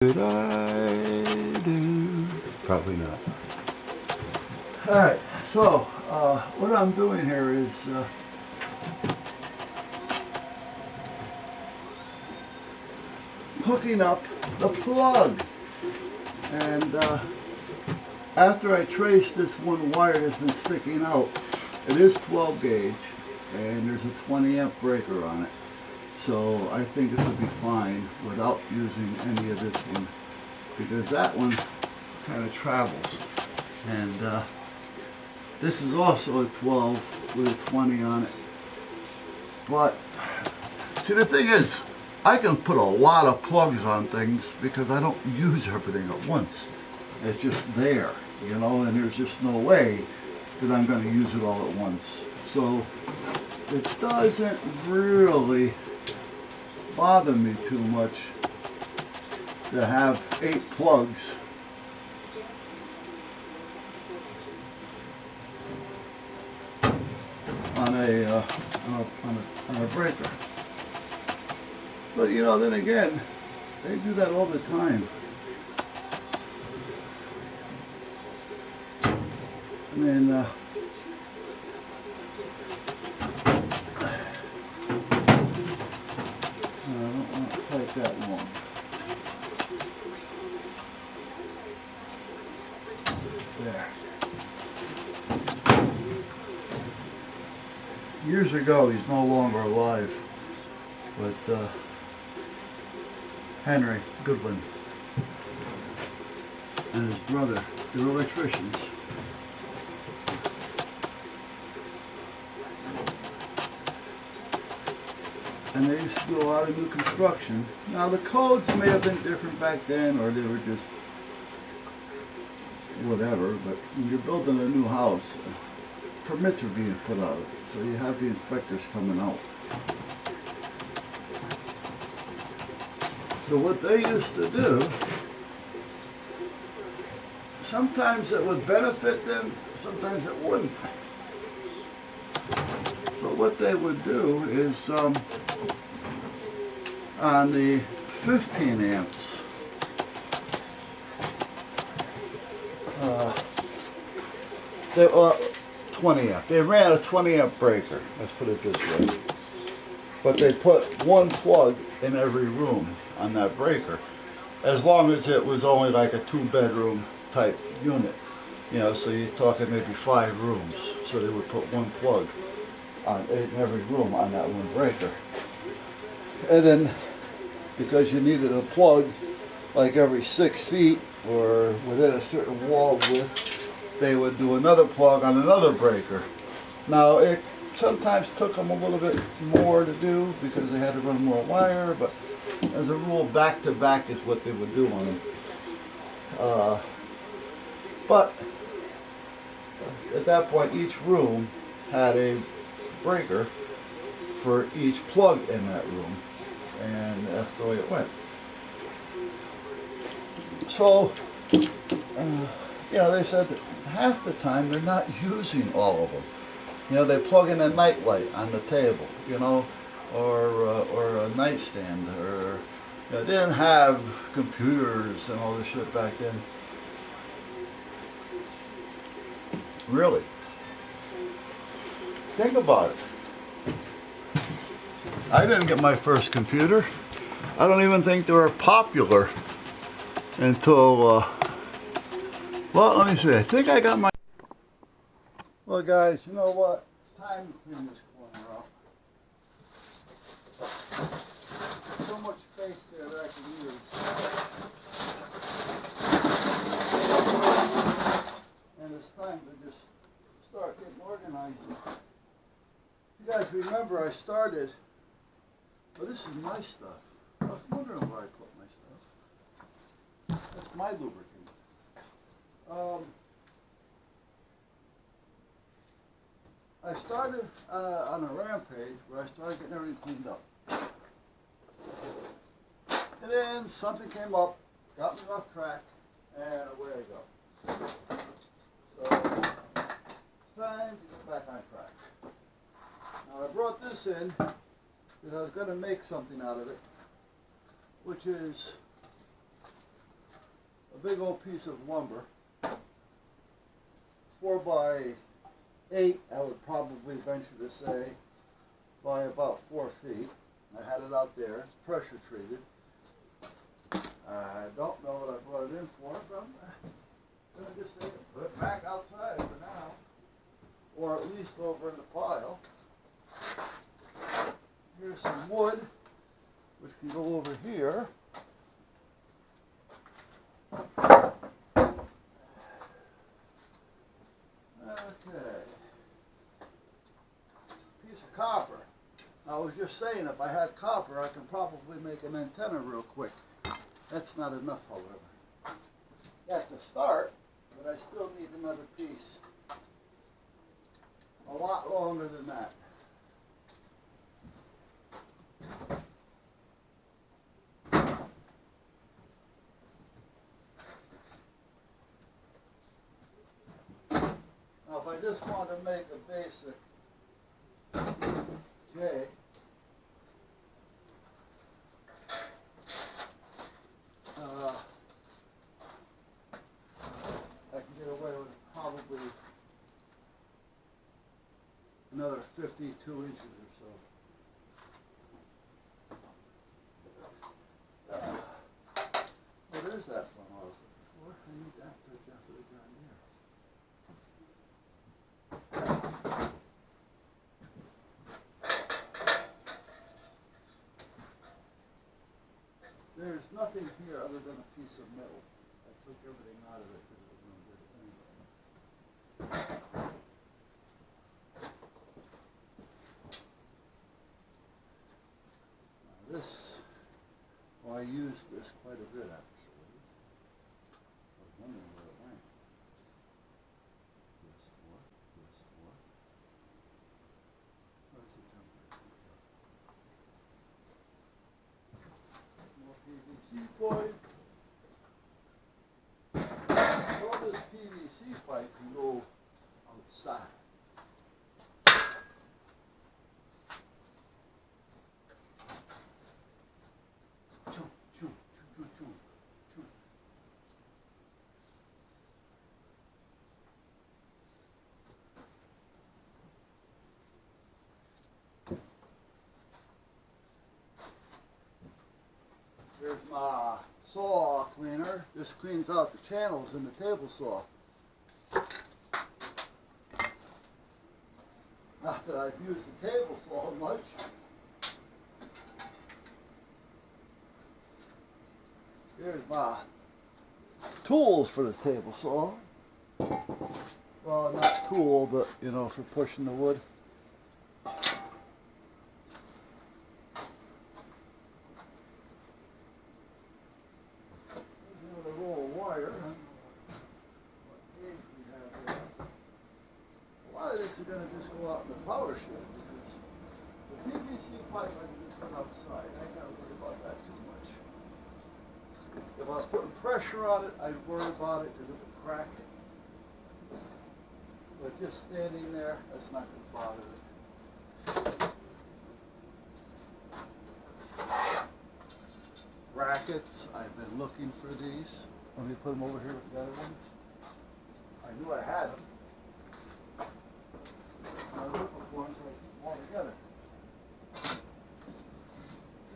Did I do? Probably not. Alright, so what I'm doing here is hooking up the plug. And after I trace this one wire that's been sticking out, it is 12 gauge and there's a 20 amp breaker on it. So I think this will be fine without using any of this one, because that one kind of travels. And this is also a 12 with a 20 on it. But see, the thing is, I can put a lot of plugs on things because I don't use everything at once. It's just there, you know, and there's just no way that I'm going to use it all at once. So it doesn't really bother me too much to have 8 plugs on a breaker. But you know, then again, they do that all the time. I mean, I don't want to type that long. There. Years ago, he's no longer alive, but Henry Goodwin and his brother, they were electricians. And they used to do a lot of new construction. Now the codes may have been different back then, or they were just whatever, but when you're building a new house, permits are being put out, so you have the inspectors coming out. So what they used to do, sometimes it would benefit them, sometimes it wouldn't. But what they would do is, on the 15 amps, they 20 amp. They ran a 20 amp breaker, let's put it this way. But they put one plug in every room on that breaker, as long as it was only like a 2-bedroom type unit. You know, so you're talking maybe 5 rooms. So they would put one plug in every room on that one breaker. And then, because you needed a plug like every 6 feet or within a certain wall width, they would do another plug on another breaker. Now it sometimes took them a little bit more to do because they had to run more wire, but as a rule, back to back is what they would do on them. But at that point, each room had a breaker for each plug in that room, and that's the way it went. So, you know, they said that half the time they're not using all of them. You know, they plug in a night light on the table, you know, or a nightstand, or you know, they didn't have computers and all this shit back then. Really. Think about it. I didn't get my first computer. I don't even think they were popular until, well, let me see. I think I got my... Well, guys, you know what? It's time to clean this corner out. So much space there that I can use. And it's time to just start getting organized. You guys remember I started, well, this is my stuff. I was wondering where I put my stuff. That's my lubricant. I started on a rampage where I started getting everything cleaned up. And then something came up, got me off track, and away I go. So, it's time to get back on track. Now I brought this in because I was going to make something out of it, which is big old piece of lumber, 4 by 8, I would probably venture to say, by about 4 feet. I had it out there. It's pressure treated. I don't know what I brought it in for, but I'm going to just take it, put it back outside for now, or at least over in the pile. Here's some wood, which can go over here. Okay. Piece of copper. I was just saying, if I had copper, I can probably make an antenna real quick. That's not enough, however. That's a start, but I still need another piece. A lot longer than that. Now, if I just want to make a basic J, I can get away with probably another 52 inches or so. Well, there's that funnel I was looking for. I need that for the John Deere. There's nothing here other than a piece of metal. I took everything out of it because it was no good anyway. Now this, well, I used this quite a bit actually. I was wondering where it went. This for. Where's the jumper? More PVC pipe. All this PVC pipe can go outside. Choo, choo, choo, choo, choo. Here's my saw cleaner. This cleans out the channels in the table saw. Not that I've used the table saw much. Here's my tools for the table saw. Well, not tool, but you know, for pushing the wood. Another roll of wire. What gauge we have here. A lot of this is going to just go out in the power shed because the PVC pipe I can just put outside. I ain't got to worry about that too much. If I was putting pressure on it, I'd worry about it because it would crack it. But just standing there, that's not going to bother it. Brackets, I've been looking for these. Let me put them over here with the other ones. I knew I had them. I was looking for them so I keep them all together.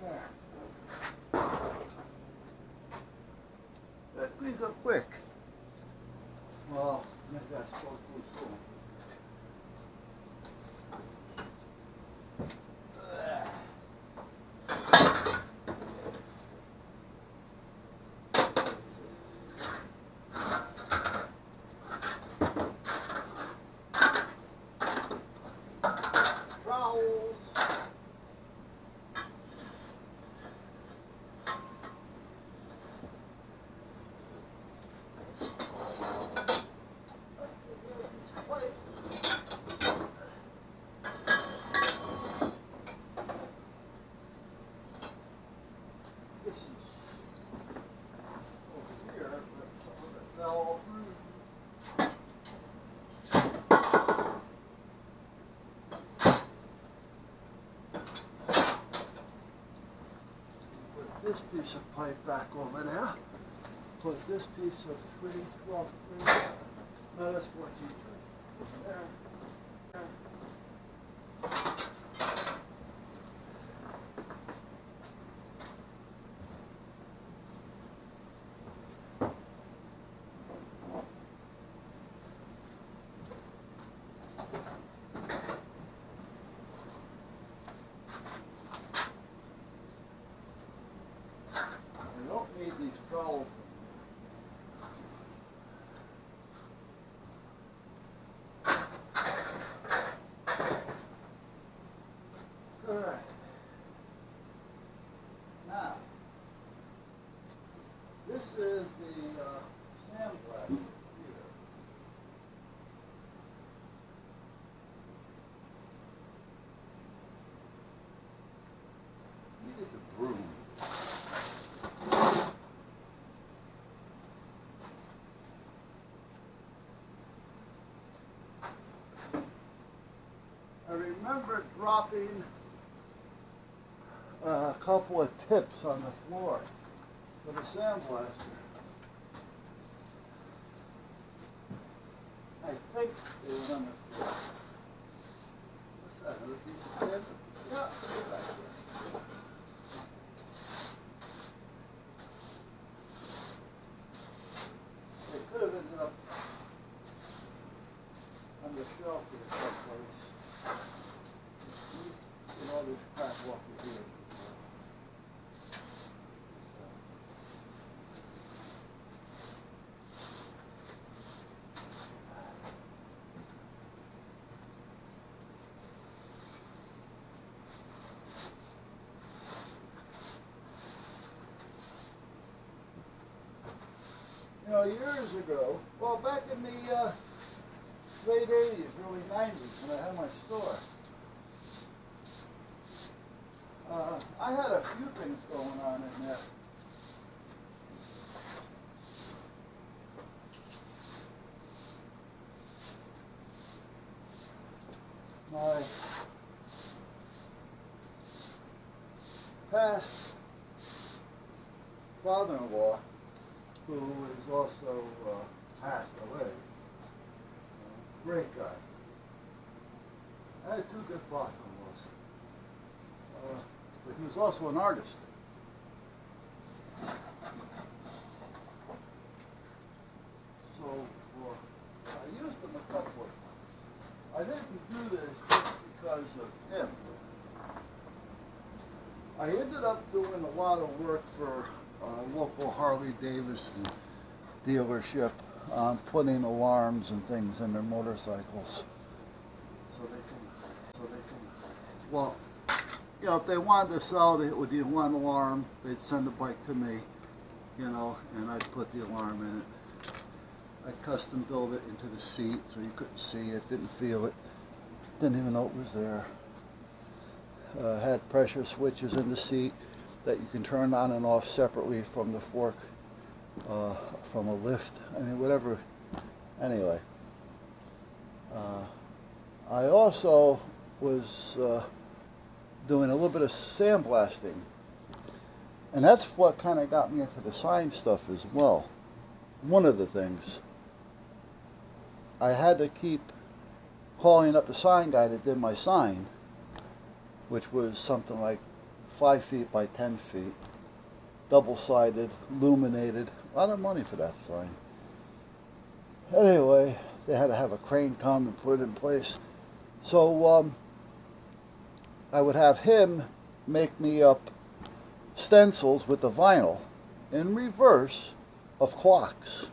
There. That cleans up quick. Well, maybe that's so cool. Trowels. This is over here, but some of it fell through. Put this piece of pipe back over there. put this piece of 3/12 3. No, that's 14 3. There. There. You don't need these trowels. Alright. Now, this is the sandblaster here. Let me get the broom. I remember dropping a couple of tips on the floor for the sandblaster. I think they were on the floor. What's that, another piece of tip? Yeah, put it back there. They could have ended up on the shelf here someplace. Get all this crap off of here. You know, years ago, well, back in the late 80s, early 90s, when I had my store, I had a few things going on in there. My past father-in-law, who is also passed away, great guy. I had two good father-in-laws, but he was also an artist. So I used him a couple of times. I didn't do this just because of him. I ended up doing a lot of work for a local Harley Davidson dealership on putting alarms and things in their motorcycles. So they can, well, you know, if they wanted to sell it with the one alarm, they'd send the bike to me, you know, and I'd put the alarm in it. I'd custom build it into the seat so you couldn't see it, didn't feel it, didn't even know it was there. Had pressure switches in the seat that you can turn on and off separately from the fork, from a lift. I mean, whatever. Anyway, I also was doing a little bit of sandblasting, and that's what kind of got me into the sign stuff as well. One of the things, I had to keep calling up the sign guy that did my sign, which was something like 5 feet by 10 feet, double-sided, illuminated. A lot of money for that sign. Anyway, they had to have a crane come and put it in place. So I would have him make me up stencils with the vinyl in reverse of clocks,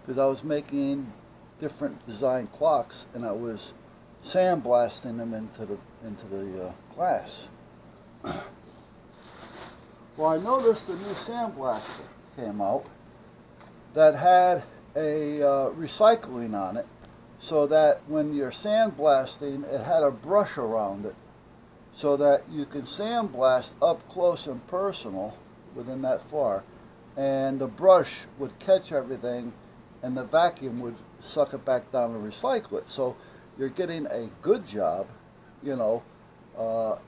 because I was making different design clocks and I was sandblasting them into the glass. Well, I noticed a new sandblaster came out that had a recycling on it, so that when you're sandblasting, it had a brush around it, so that you can sandblast up close and personal within that far, and the brush would catch everything and the vacuum would suck it back down and recycle it. So you're getting a good job, you know,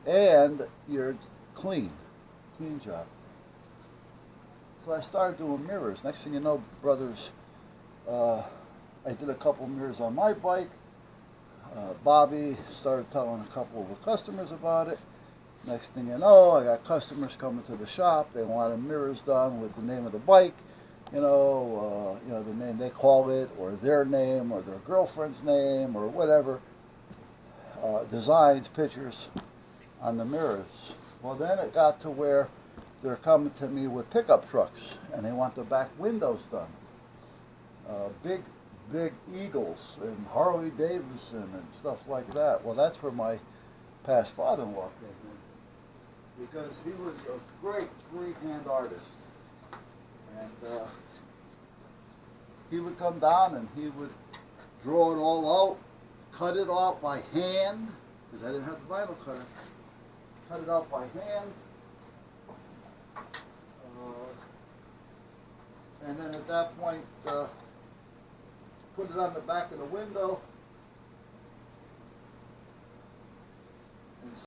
and you're clean job. So I started doing mirrors. Next thing you know, brothers, I did a couple mirrors on my bike. Bobby started telling a couple of the customers about it. Next thing you know, I got customers coming to the shop. They wanted mirrors done with the name of the bike, the name they call it, or their name, or their girlfriend's name, or whatever. Designs, pictures on the mirrors. Well, then it got to where they're coming to me with pickup trucks, and they want the back windows done. Big Eagles and Harley Davidson and stuff like that. Well, that's where my past father-in-law came in, because he was a great freehand artist, and he would come down and he would draw it all out, cut it off by hand, because I didn't have the vinyl cutter. Cut it out by hand, and then at that point, put it on the back of the window,